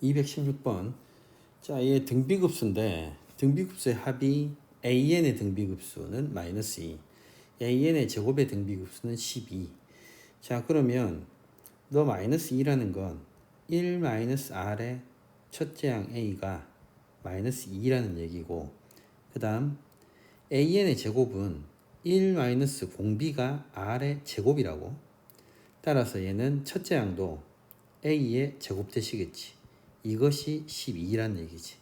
216번. 자, 얘 등비급수인데 등비급수의 합이 AN의 등비급수는 마이너스 2, AN의 제곱의 등비급수는 12. 자, 그러면 너 마이너스 2라는 건 1 마이너스 R의 첫째 항 A가 마이너스 2라는 얘기고, 그 다음 AN의 제곱은 1 마이너스 공비가 R의 제곱이라고. 따라서 얘는 첫째 항도 A의 제곱되시겠지. 이것이 12라는 얘기지.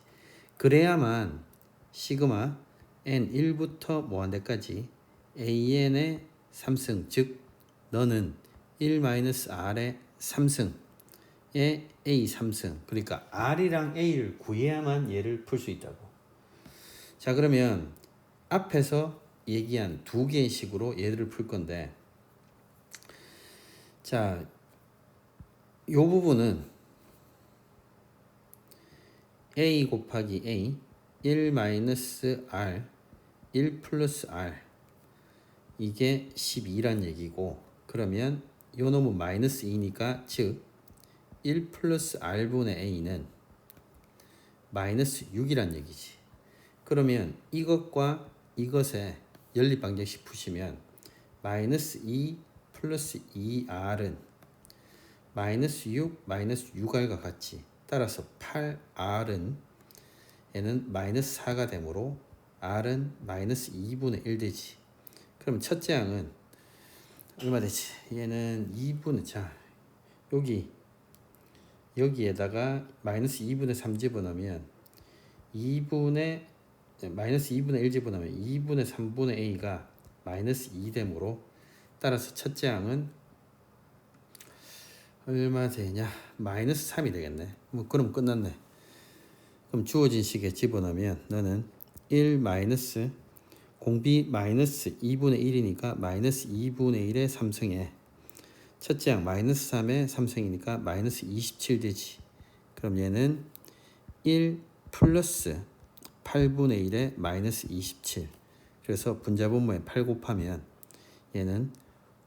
그래야만 시그마 n1부터 무한대까지 an의 3승, 즉 너는 1-r의 3승에 a 3승, 그러니까 r이랑 a를 구해야만 얘를 풀 수 있다고. 자, 그러면 앞에서 얘기한 두 개의 식으로 얘들을 풀 건데, 자, 요 부분은 a 곱하기 a 1-r 1 플러스 r 이게 12란 얘기고, 그러면 요 놈은 마이너스 2니까 즉 1 플러스 r분의 a는 마이너스 6이란 얘기지. 그러면 이것과 이것의 연립방정식 푸시면 마이너스 2 플러스 2r은 마이너스 6 마이너스 6r과 같지. 따라서 8r은 얘는 마이너스 4가 되므로 r은 마이너스 2분의 1 되지. 그럼 첫째 항은 얼마 되지? 얘는 2분의, 자, 여기에다가 마이너스 2분의 3 집어넣으면 마이너스 2분의 1 집어넣으면 2분의 3분의 a가 마이너스 2 되므로, 따라서 첫째 항은 얼마 되냐? 마이너스 3이 되겠네. 뭐 그럼 끝났네. 그럼 주어진 식에 집어넣으면 너는 1 마이너스 공비 마이너스 2분의 1이니까 마이너스 2분의 1의 3승에 첫째 항 마이너스 3의 3승이니까 마이너스 27 되지. 그럼 얘는 1 플러스 8분의 1의 마이너스 27. 그래서 분자분모에 8 곱하면 얘는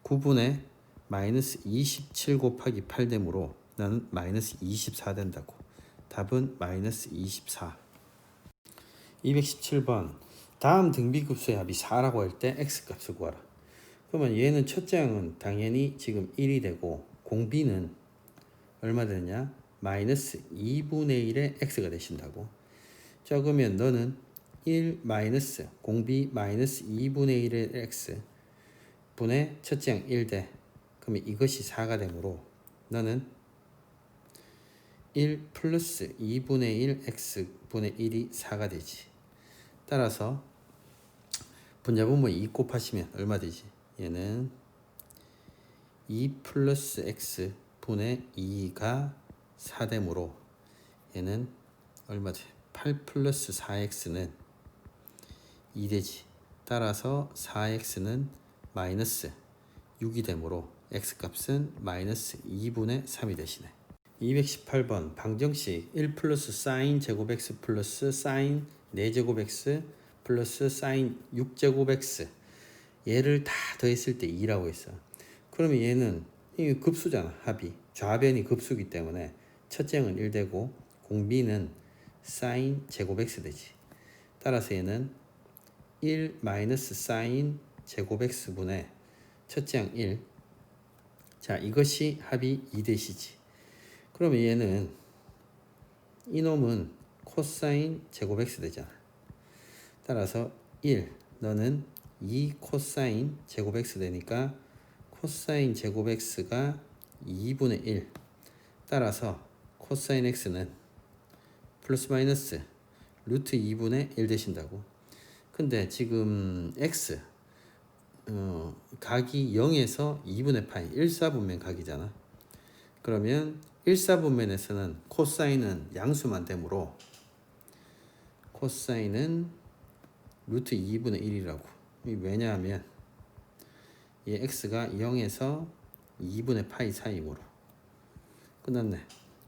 9분의 마이너스 27 곱하기 8 되므로 나는 마이너스 24 된다고. 답은 마이너스 24. 217번. 다음 등비급수의 합이 4라고 할 때 x값을 구하라. 그러면 얘는 첫째 항은 당연히 지금 1이 되고, 공비는 얼마 되느냐? 마이너스 2분의 1의 x가 되신다고. 자, 그러면 너는 1 마이너스 공비 마이너스 2분의 1의 x 분의 첫째 항 1대, 그러면 이것이 4가 되므로 너는 1 플러스 2분의 1 x분의 1이 4가 되지. 따라서 분자분모 2 곱하시면 얼마 되지? 얘는 2 플러스 x 분의 2가 4 되므로 얘는 얼마 돼? 8 플러스 4x는 2 되지. 따라서 4x는 마이너스 6이 되므로 x값은 마이너스 2분의 3이 되시네. 218번. 방정식 1 플러스 사인 제곱 x 플러스 사인 4제곱 x 플러스 사인 6제곱 x, 얘를 다 더했을 때 2라고 했어. 그러면 얘는 이 급수잖아. 합이 좌변이 급수기 때문에 첫째 항은 1 되고 공비는 사인 제곱 x 되지. 따라서 얘는 1 마이너스 사인 제곱 x 분의 첫째 항 1. 자, 이것이 합이 2 되시지. 그러면 얘는 이놈은 코사인 제곱 x 되잖아. 따라서 1, 너는 2 코사인 제곱 x 되니까 코사인 제곱 x가 2분의 1. 따라서 코사인 x는 플러스 마이너스 루트 2분의 1 되신다고. 근데 지금 x 각이 0에서 2분의 파이 1사분면 각이잖아. 그러면 1사분면에서는 코사인은 양수만 되므로 코사인은 루트 2분의 1이라고. 왜냐하면 이 x가 0에서 2분의 파이 사이므로. 끝났네.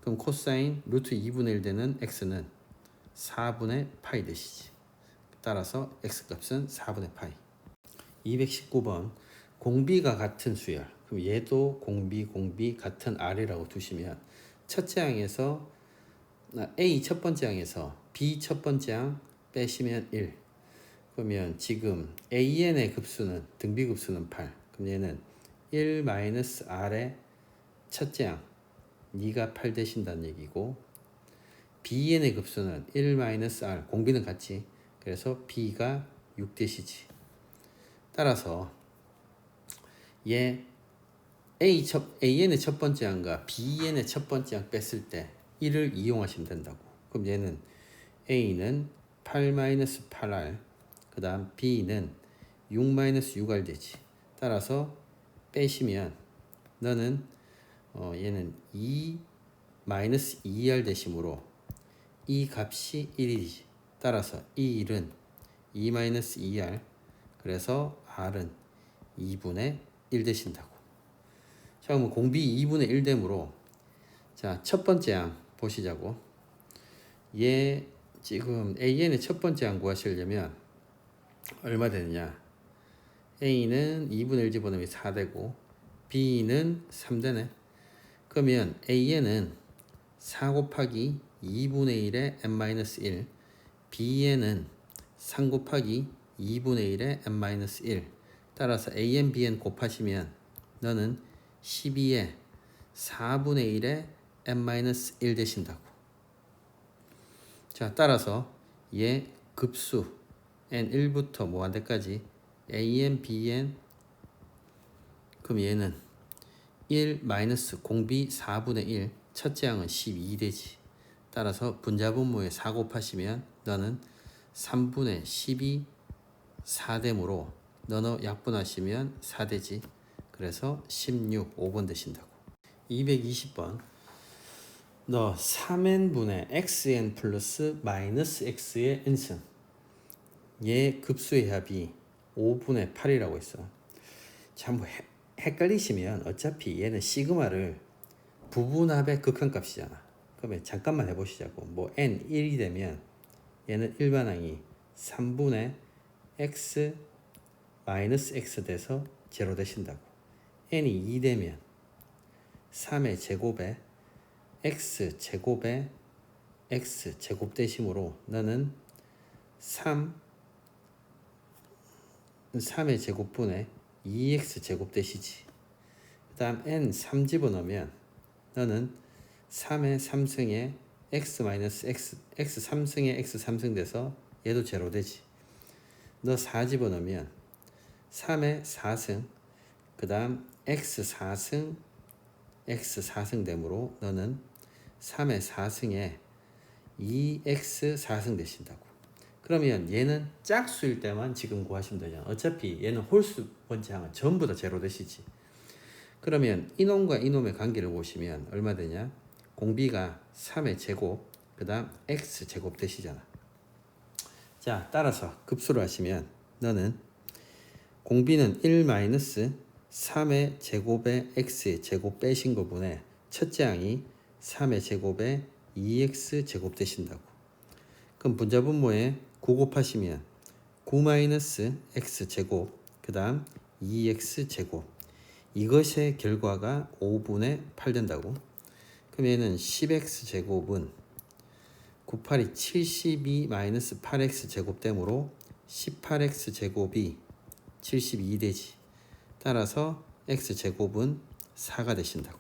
그럼 코사인 루트 2분의 1 되는 x는 4분의 파이 되시지. 따라서 x값은 4분의 파이. 219번. 공비가 같은 수열. 그럼 얘도 공비 같은 r이라고 두시면 첫째 항에서 A 첫 번째 항에서 B 첫 번째 항 빼시면 1. 그러면 지금 AN의 급수는 등비급수는 8. 그럼 얘는 1 마이너스 R의 첫째 항 니가 8 되신다는 얘기고, BN의 급수는 1 마이너스 R 공비는 같지. 그래서 B가 6 되시지. 따라서 얘 AN의 첫 번째 항과 BN의 첫 번째 항 뺐을 때 1을 이용하시면 된다고. 그럼 얘는 A는 8-8R, 그 다음 B는 6-6R 되지. 따라서 빼시면 너는 얘는 2-2R 대심으로 이 값이 1이지. 따라서 이 1은 2-2R, 그래서 R은 2분의 1 되신다고. 자, 그럼 공비 2분의 1 되므로, 자, 첫 번째 항 보시자고. 얘 지금 AN의 첫 번째 항 구하시려면 얼마 되느냐? A는 2분의 1 집어넣으면 4 되고 B는 3 되네. 그러면 AN은 4 곱하기 2분의 1의 n-1, Bn은 3 곱하기 2분의 1의 n-1. 따라서 AN, BN 곱하시면 너는 12의 4분의 1의 n-1 되신다고. 자, 따라서 얘 급수 n1부터 무한대까지 AN, BN, 그럼 얘는 1 마이너스 공비 4분의 1, 첫째 항은 12 되지. 따라서 분자분모에 4 곱하시면 너는 3분의 12 4되므로 너너 약분하시면 4 되지. 그래서 16 5번 되신다고. 220번 너 3n분의 xn 플러스 마이너스 x의 n승, 얘 급수의 합이 5분의 8이라고 있어. 참 뭐 헷갈리시면 어차피 얘는 시그마를 부분합의 극한값이잖아. 그러면 잠깐만 해보시자고. 뭐 n 1이 되면 얘는 일반항이 3분의 x 마이너스 x 돼서 제로 되신다고. n이 2 되면 3의 제곱에 x 제곱에 x 제곱 대심으로 너는 3의 제곱분에 2x 제곱 되시지. 그 다음 n 3 집어넣으면 너는 3의 3승에 x 마이너스 x 3승에 x 3승 돼서 얘도 제로 되지. 너 4 집어넣으면 3의 4승, 그 다음 x 4승 x 4승 되므로 너는 3의 4승에 2x 4승 되신다고. 그러면 얘는 짝수일 때만 지금 구하시면 되잖아. 어차피 얘는 홀수 번째 항은 전부 다 제로 되시지. 그러면 이놈과 이놈의 관계를 보시면 얼마 되냐? 공비가 3의 제곱, 그 다음 x 제곱 되시잖아. 자, 따라서 급수를 하시면 너는 공비는 1 마이너스 3의 제곱에 x의 제곱 빼신 거분에 첫째 항이 3의 제곱에 2x 제곱 되신다고. 그럼 분자분모에 9 곱하시면 9 마이너스 x 제곱, 그 다음 2x 제곱, 이것의 결과가 5분의 8 된다고. 그럼 얘는 10x 제곱은 98이 72 마이너스 8x 제곱 되므로 18x 제곱이 72 되지. 따라서 x 제곱은 4가 되신다고.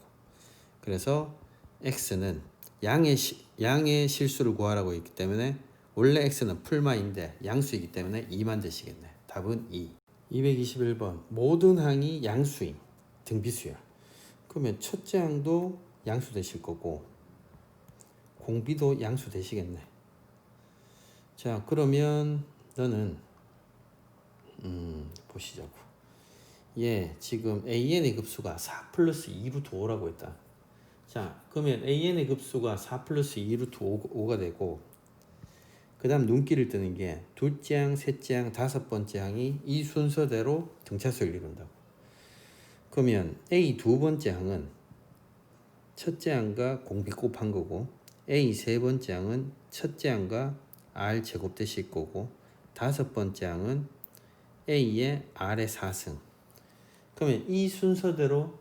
그래서 x는 양의 실수를 구하라고 했기 때문에 원래 x는 풀마인데 양수이기 때문에 2만 되시겠네. 답은 2. 221번 모든 항이 양수인 등비수야. 그러면 첫째 항도 양수 되실 거고 공비도 양수 되시겠네. 자, 그러면 너는 보시자고. 예, 지금 AN의 급수가 4 플러스 2 루트 5라고 했다. 자, 그러면 AN의 급수가 4 플러스 2 루트 5가 되고, 그 다음 눈길을 뜨는 게 둘째 항, 셋째 항, 다섯 번째 항이 이 순서대로 등차수를 이룬다고. 그러면 A 두 번째 항은 첫째 항과 공비 곱한 거고, A 세 번째 항은 첫째 항과 R 제곱 되실 거고, 다섯 번째 항은 A의 R의 4승. 그러면 이 순서대로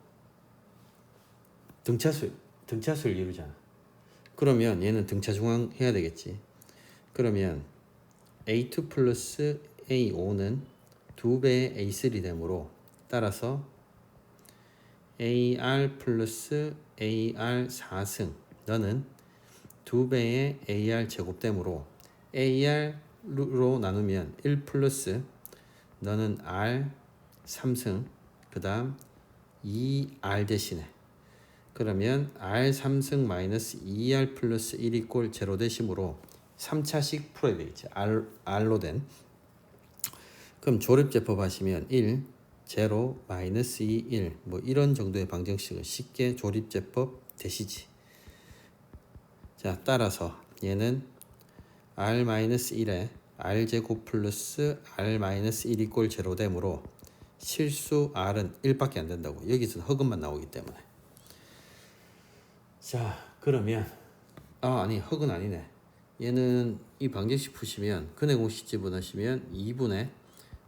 등차수를 이루잖아. 그러면 얘는 등차 중앙 해야 되겠지. 그러면 A2 플러스 A5는 2배의 A3 되므로 따라서 AR 플러스 AR 4승 너는 2배의 AR 제곱되므로 AR로 나누면 1 플러스 너는 R 3승 그 다음 2R 대신에 그러면 R 3승 마이너스 2R 플러스 1 이꼴 제로 되심으로 3차식 풀어야 되겠지. R로 된. 그럼 조립제법 하시면 1, 제로, 마이너스 2, 1 뭐 이런 정도의 방정식은 쉽게 조립제법 되시지. 자, 따라서 얘는 R-1에 R제곱 플러스 R-1 이꼴 제로 되므로 실수 R은 1밖에 안 된다고. 여기서는 허근만 나오기 때문에. 자, 그러면 아니 허근 아니네. 얘는 이 방정식 푸시면 근의 공식 집어넣으시면 2분의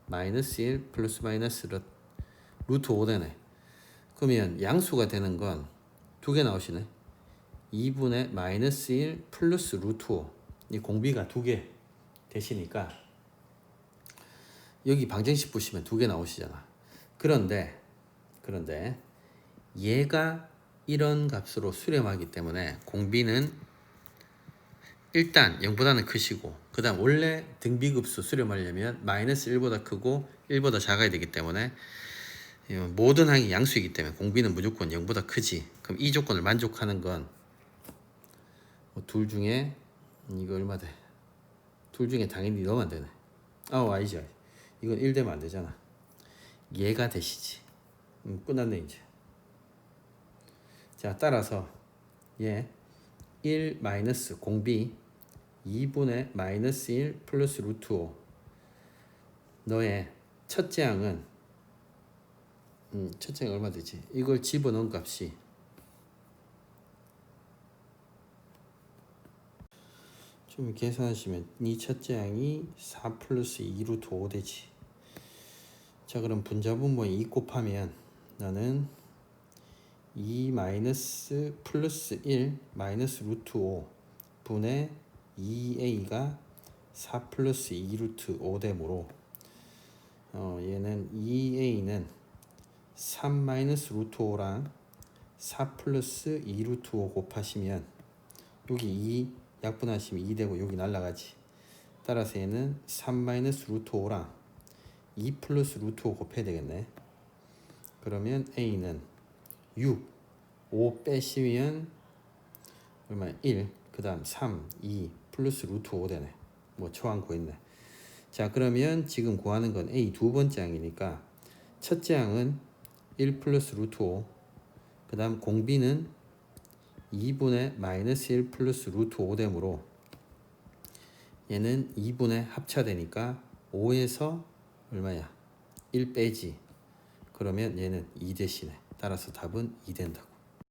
마이너스 1 플러스 마이너스 루트 5 되네. 그러면 양수가 되는 건 두 개 나오시네. 2분의 마이너스 1 플러스 루트 5. 이 공비가 두 개 되시니까 여기 방정식 보시면 두 개 나오시잖아. 그런데 얘가 이런 값으로 수렴하기 때문에 공비는 일단 0보다는 크시고 그 다음 원래 등비급수 수렴하려면 마이너스 1보다 크고 1보다 작아야 되기 때문에 모든 항이 양수이기 때문에 공비는 무조건 0보다 크지. 그럼 이 조건을 만족하는 건 둘 중에 이거 얼마 돼? 둘 중에 당연히 넣으면 안 되네. 아니죠. 이건 1 되면 안 되잖아. 얘가 되시지. 끝났네 이제. 자, 따라서 얘 1 마이너스 공비 2분의 마이너스 1 플러스 루트 5 너의 첫째 항은 첫째 항 얼마 되지? 이걸 집어넣은 값이 좀 계산하시면 이 첫째 항이 4 플러스 2 루트 5 되지. 자, 그럼 분자분모 2 곱하면 너는 2 마이너스 플러스 1 마이너스 루트 5 분의 2a가 4 플러스 2 루트 5 되므로 얘는 2a는 3 마이너스 루트 5랑 4 플러스 2 루트 5 곱하시면 여기 2 약분하시면 2 되고 여기 날라가지. 따라서 얘는 3 마이너스 루트 5랑 2 플러스 루트 5 곱해야 되겠네. 그러면 a는 6 5 빼시면 얼마야? 1 그 다음 3 2 플러스 루트 5 되네. 뭐 초항 구했네. 자, 그러면 지금 구하는 건 A 두 번째 항이니까 첫째 항은 1 플러스 루트 5 그 다음 공비는 2분의 마이너스 1 플러스 루트 5 되므로 얘는 2분의 합차되니까 5에서 얼마야? 1 빼지. 그러면 얘는 2 대신에 따라서 답은 2 된다고.